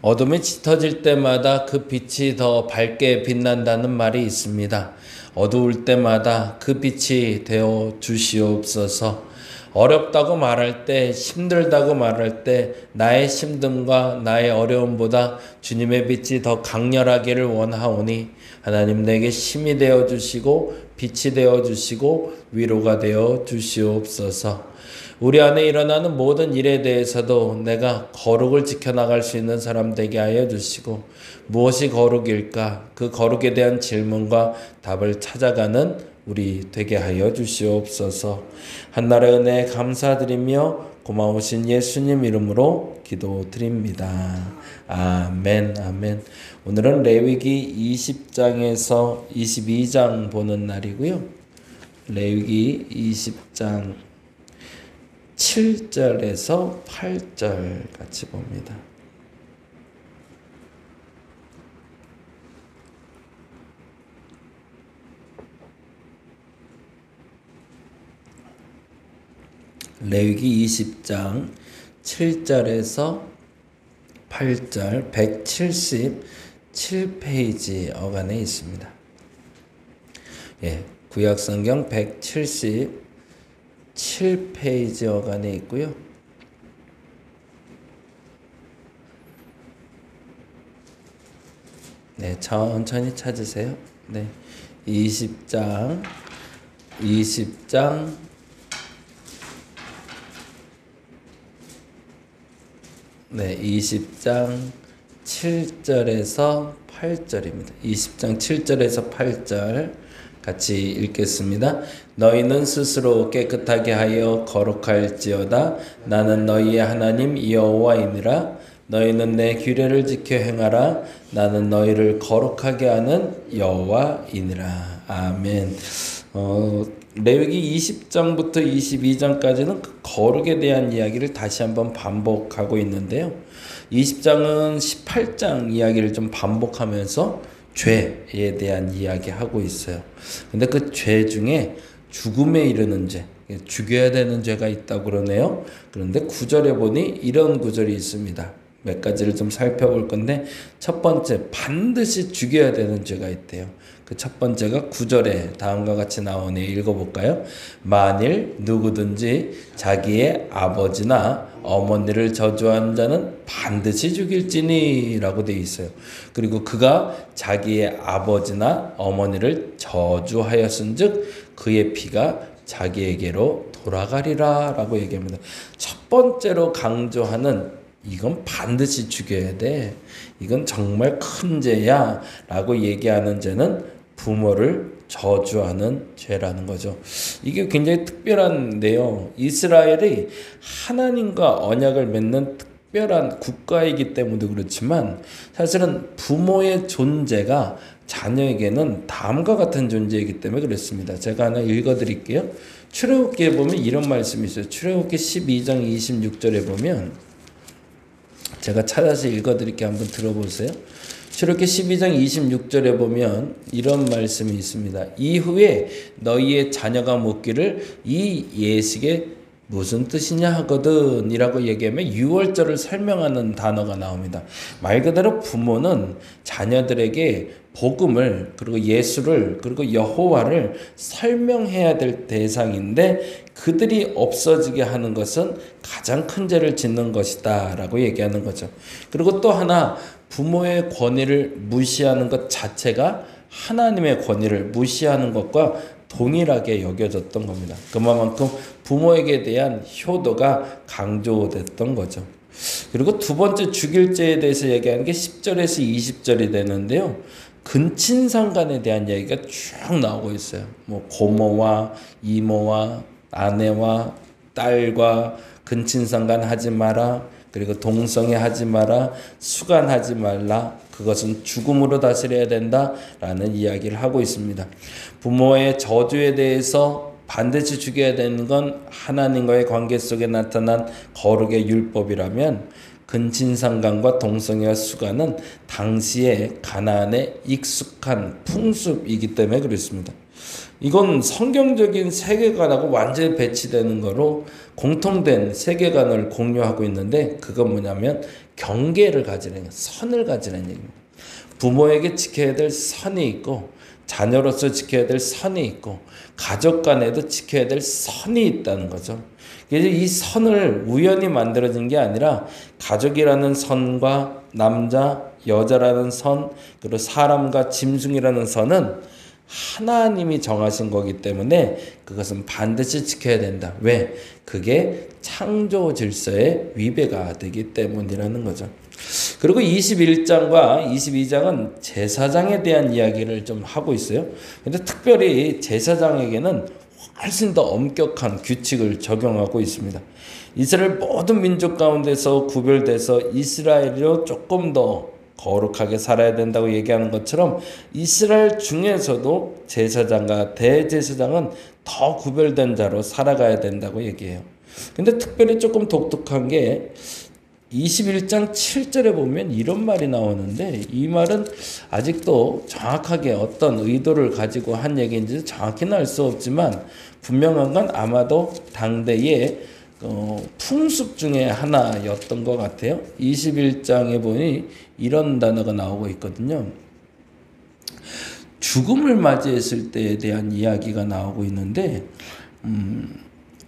어둠이 짙어질 때마다 그 빛이 더 밝게 빛난다는 말이 있습니다. 어두울 때마다 그 빛이 되어 주시옵소서. 어렵다고 말할 때, 힘들다고 말할 때 나의 힘듦과 나의 어려움보다 주님의 빛이 더 강렬하기를 원하오니 하나님 내게 힘이 되어 주시고 빛이 되어 주시고 위로가 되어 주시옵소서. 우리 안에 일어나는 모든 일에 대해서도 내가 거룩을 지켜나갈 수 있는 사람 되게 하여 주시고, 무엇이 거룩일까? 그 거룩에 대한 질문과 답을 찾아가는 우리 되게 하여 주시옵소서. 한나라의 은혜에 감사드리며 고마우신 예수님 이름으로 기도드립니다. 아멘, 아멘. 오늘은 레위기 20장에서 22장 보는 날이고요. 레위기 20장 7절에서 8절 같이 봅니다. 레위기 20장 7절에서 8절 177페이지 어간에 있습니다. 구약성경 177페이지 어간에 있고요. 천천히 찾으세요. 20장 7절에서 8절입니다. 20장 7절에서 8절 같이 읽겠습니다. 너희는 스스로 깨끗하게 하여 거룩할지어다. 나는 너희의 하나님 여호와이니라. 너희는 내 규례를 지켜 행하라. 나는 너희를 거룩하게 하는 여호와이니라. 아멘. 레위기 20장부터 22장까지는 그 거룩에 대한 이야기를 다시 한번 반복하고 있는데요. 20장은 18장 이야기를 좀 반복하면서 죄에 대한 이야기하고 있어요. 근데 그 죄 중에 죽음에 이르는 죄, 죽여야 되는 죄가 있다고 그러네요. 그런데 9절에 보니 이런 구절이 있습니다. 몇 가지를 좀 살펴볼 건데, 첫 번째, 반드시 죽여야 되는 죄가 있대요. 그 첫 번째가 9절에 다음과 같이 나오네요. 읽어볼까요? 만일 누구든지 자기의 아버지나 어머니를 저주한 자는 반드시 죽일지니 라고 되어 있어요. 그리고 그가 자기의 아버지나 어머니를 저주하였은 즉 그의 피가 자기에게로 돌아가리라 라고 얘기합니다. 첫 번째로 강조하는 이건 반드시 죽여야 돼. 이건 정말 큰 죄야 라고 얘기하는 죄는 부모를 저주하는 죄라는 거죠. 이게 굉장히 특별한데요. 이스라엘이 하나님과 언약을 맺는 특별한 국가이기 때문도 그렇지만 사실은 부모의 존재가 자녀에게는 다음과 같은 존재이기 때문에 그렇습니다. 제가 하나 읽어드릴게요. 출애굽기에 보면 이런 말씀이 있어요. 출애굽기 12장 26절에 보면 제가 찾아서 읽어드릴게요. 한번 들어보세요. 출애굽기 12장 26절에 보면 이런 말씀이 있습니다. 이후에 너희의 자녀가 묻기를 이 예식에 무슨 뜻이냐 하거든 이라고 얘기하면 유월절을 설명하는 단어가 나옵니다. 말 그대로 부모는 자녀들에게 복음을 그리고 예수를 그리고 여호와를 설명해야 될 대상인데 그들이 없어지게 하는 것은 가장 큰 죄를 짓는 것이다 라고 얘기하는 거죠. 그리고 또 하나, 부모의 권위를 무시하는 것 자체가 하나님의 권위를 무시하는 것과 동일하게 여겨졌던 겁니다. 그만큼 부모에게 대한 효도가 강조됐던 거죠. 그리고 두 번째 죽일 죄에 대해서 얘기하는 게 10절에서 20절이 되는데요. 근친상간에 대한 얘기가 쭉 나오고 있어요. 고모와 이모와 아내와 딸과 근친상간 하지 마라. 그리고 동성애 하지 마라. 수간하지 말라. 그것은 죽음으로 다스려야 된다라는 이야기를 하고 있습니다. 부모의 저주에 대해서 반드시 죽여야 되는 건 하나님과의 관계 속에 나타난 거룩의 율법이라면 근친상간과 동성애와 수간은 당시의 가나안의 익숙한 풍습이기 때문에 그렇습니다. 이건 성경적인 세계관하고 완전히 배치되는 거로 공통된 세계관을 공유하고 있는데 그건 뭐냐면 경계를 가지라는 선을 가지라는 얘기입니다. 부모에게 지켜야 될 선이 있고 자녀로서 지켜야 될 선이 있고 가족 간에도 지켜야 될 선이 있다는 거죠. 그래서 이 선을 우연히 만들어진 게 아니라 가족이라는 선과 남자, 여자라는 선, 그리고 사람과 짐승이라는 선은 하나님이 정하신 거기 때문에 그것은 반드시 지켜야 된다. 왜? 그게 창조 질서의 위배가 되기 때문이라는 거죠. 그리고 21장과 22장은 제사장에 대한 이야기를 좀 하고 있어요. 근데 특별히 제사장에게는 훨씬 더 엄격한 규칙을 적용하고 있습니다. 이스라엘 모든 민족 가운데서 구별돼서 이스라엘로 조금 더 거룩하게 살아야 된다고 얘기하는 것처럼 이스라엘 중에서도 제사장과 대제사장은 더 구별된 자로 살아가야 된다고 얘기해요. 근데 특별히 조금 독특한 게 21장 7절에 보면 이런 말이 나오는데 이 말은 아직도 정확하게 어떤 의도를 가지고 한 얘기인지 정확히는 알 수 없지만 분명한 건 아마도 당대의 풍습 중에 하나였던 것 같아요. 21장에 보니 이런 단어가 나오고 있거든요. 죽음을 맞이했을 때에 대한 이야기가 나오고 있는데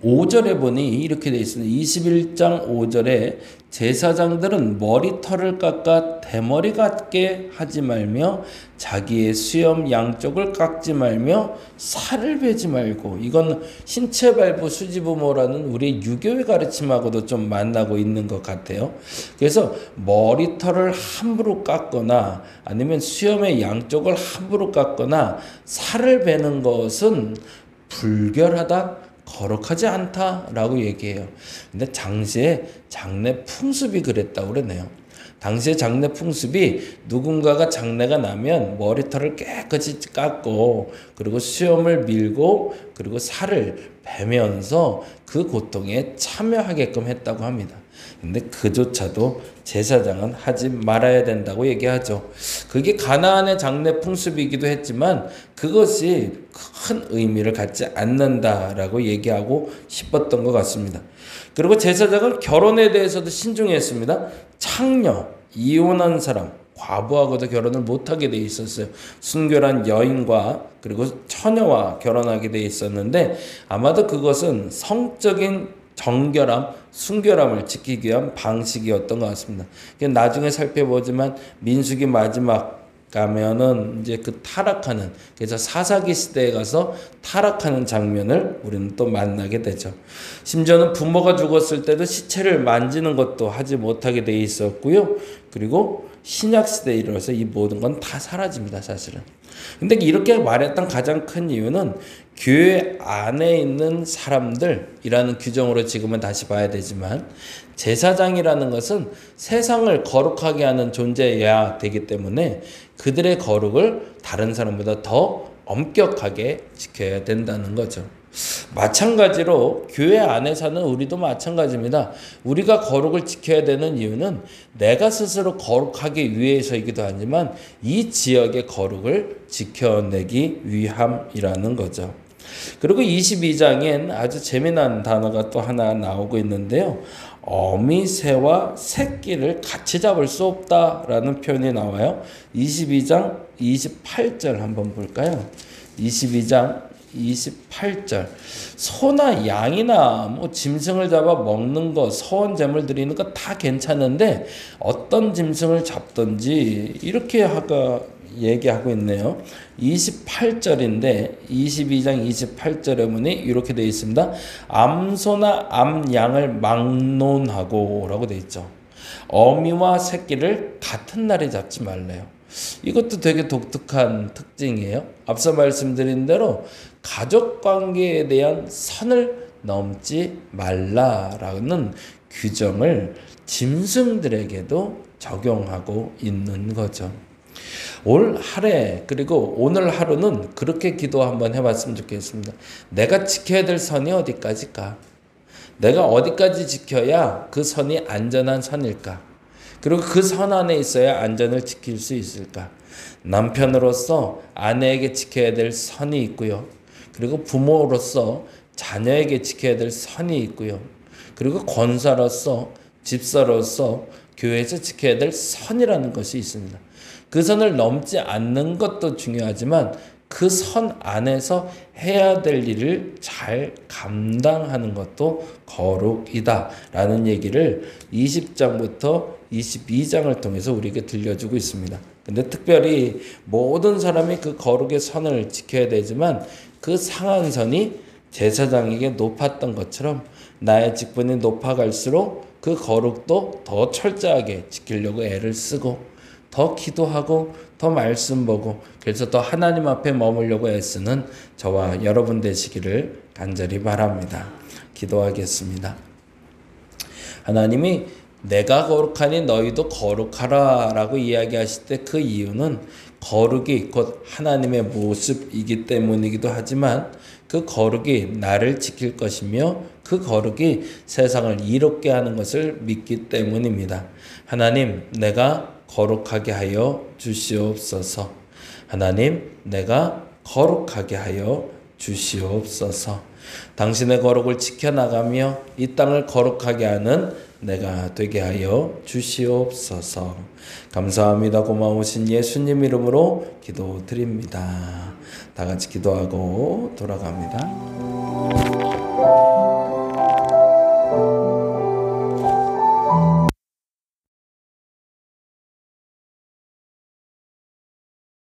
5절에 보니 이렇게 되어 있습니다. 21장 5절에 제사장들은 머리털을 깎아 대머리 같게 하지 말며 자기의 수염 양쪽을 깎지 말며 살을 베지 말고, 이건 신체 발부 수지부모라는 우리 유교의 가르침하고도 좀 만나고 있는 것 같아요. 그래서 머리털을 함부로 깎거나 아니면 수염의 양쪽을 함부로 깎거나 살을 베는 것은 불결하다, 거룩하지 않다라고 얘기해요. 근데 당시에 장례 풍습이 그랬다고 그러네요. 당시에 장례 풍습이 누군가가 장례가 나면 머리털을 깨끗이 깎고 그리고 수염을 밀고 그리고 살을 베면서 그 고통에 참여하게끔 했다고 합니다. 근데 그조차도 제사장은 하지 말아야 된다고 얘기하죠. 그게 가나안의 장례 풍습이기도 했지만 그것이 큰 의미를 갖지 않는다라고 얘기하고 싶었던 것 같습니다. 그리고 제사장은 결혼에 대해서도 신중했습니다. 창녀, 이혼한 사람, 과부하고도 결혼을 못하게 돼 있었어요. 순결한 여인과 그리고 처녀와 결혼하게 돼 있었는데 아마도 그것은 성적인 정결함, 순결함을 지키기 위한 방식이었던 것 같습니다. 나중에 살펴보지만 민수기 마지막 가면은 이제 그 타락하는, 그래서 사사기 시대에 가서 타락하는 장면을 우리는 또 만나게 되죠. 심지어는 부모가 죽었을 때도 시체를 만지는 것도 하지 못하게 돼 있었고요. 그리고 신약 시대에 이르러서 이 모든 건 다 사라집니다, 사실은. 근데 이렇게 말했던 가장 큰 이유는 교회 안에 있는 사람들이라는 규정으로 지금은 다시 봐야 되지만 제사장이라는 것은 세상을 거룩하게 하는 존재여야 되기 때문에 그들의 거룩을 다른 사람보다 더 엄격하게 지켜야 된다는 거죠. 마찬가지로 교회 안에 사는 우리도 마찬가지입니다. 우리가 거룩을 지켜야 되는 이유는 내가 스스로 거룩하기 위해서이기도 하지만 이 지역의 거룩을 지켜내기 위함이라는 거죠. 그리고 22장엔 아주 재미난 단어가 또 하나 나오고 있는데요. 어미 새와 새끼를 같이 잡을 수 없다라는 표현이 나와요. 22장 28절 한번 볼까요? 22장 28절. 소나 양이나 뭐 짐승을 잡아 먹는 거, 서원 제물 드리는 거 다 괜찮은데 어떤 짐승을 잡든지 이렇게 얘기하고 있네요. 28절인데 22장 28절에 보니 이렇게 되어 있습니다. 암소나 암양을 막론하고 라고 되어 있죠. 어미와 새끼를 같은 날에 잡지 말래요. 이것도 되게 독특한 특징이에요. 앞서 말씀드린 대로 가족관계에 대한 선을 넘지 말라라는 규정을 짐승들에게도 적용하고 있는 거죠. 올 한해 그리고 오늘 하루는 그렇게 기도 한번 해봤으면 좋겠습니다. 내가 지켜야 될 선이 어디까지일까? 내가 어디까지 지켜야 그 선이 안전한 선일까? 그리고 그 선 안에 있어야 안전을 지킬 수 있을까? 남편으로서 아내에게 지켜야 될 선이 있고요. 그리고 부모로서 자녀에게 지켜야 될 선이 있고요. 그리고 권사로서 집사로서 교회에서 지켜야 될 선이라는 것이 있습니다. 그 선을 넘지 않는 것도 중요하지만 그 선 안에서 해야 될 일을 잘 감당하는 것도 거룩이다 라는 얘기를 20장부터 22장을 통해서 우리에게 들려주고 있습니다. 근데 특별히 모든 사람이 그 거룩의 선을 지켜야 되지만 그 상한선이 제사장에게 높았던 것처럼 나의 직분이 높아갈수록 그 거룩도 더 철저하게 지키려고 애를 쓰고 더 기도하고 더 말씀 보고 그래서 더 하나님 앞에 머물려고 애쓰는 저와 여러분 되시기를 간절히 바랍니다. 기도하겠습니다. 하나님이 내가 거룩하니 너희도 거룩하라 라고 이야기하실 때 그 이유는 거룩이 곧 하나님의 모습이기 때문이기도 하지만 그 거룩이 나를 지킬 것이며 그 거룩이 세상을 이롭게 하는 것을 믿기 때문입니다. 하나님, 내가 거룩하게 하여 주시옵소서. 하나님, 내가 거룩하게 하여 주시옵소서. 당신의 거룩을 지켜나가며 이 땅을 거룩하게 하는 내가 되게 하여 주시옵소서. 감사합니다. 고마우신 예수님 이름으로 기도드립니다. 다 같이 기도하고 돌아갑니다.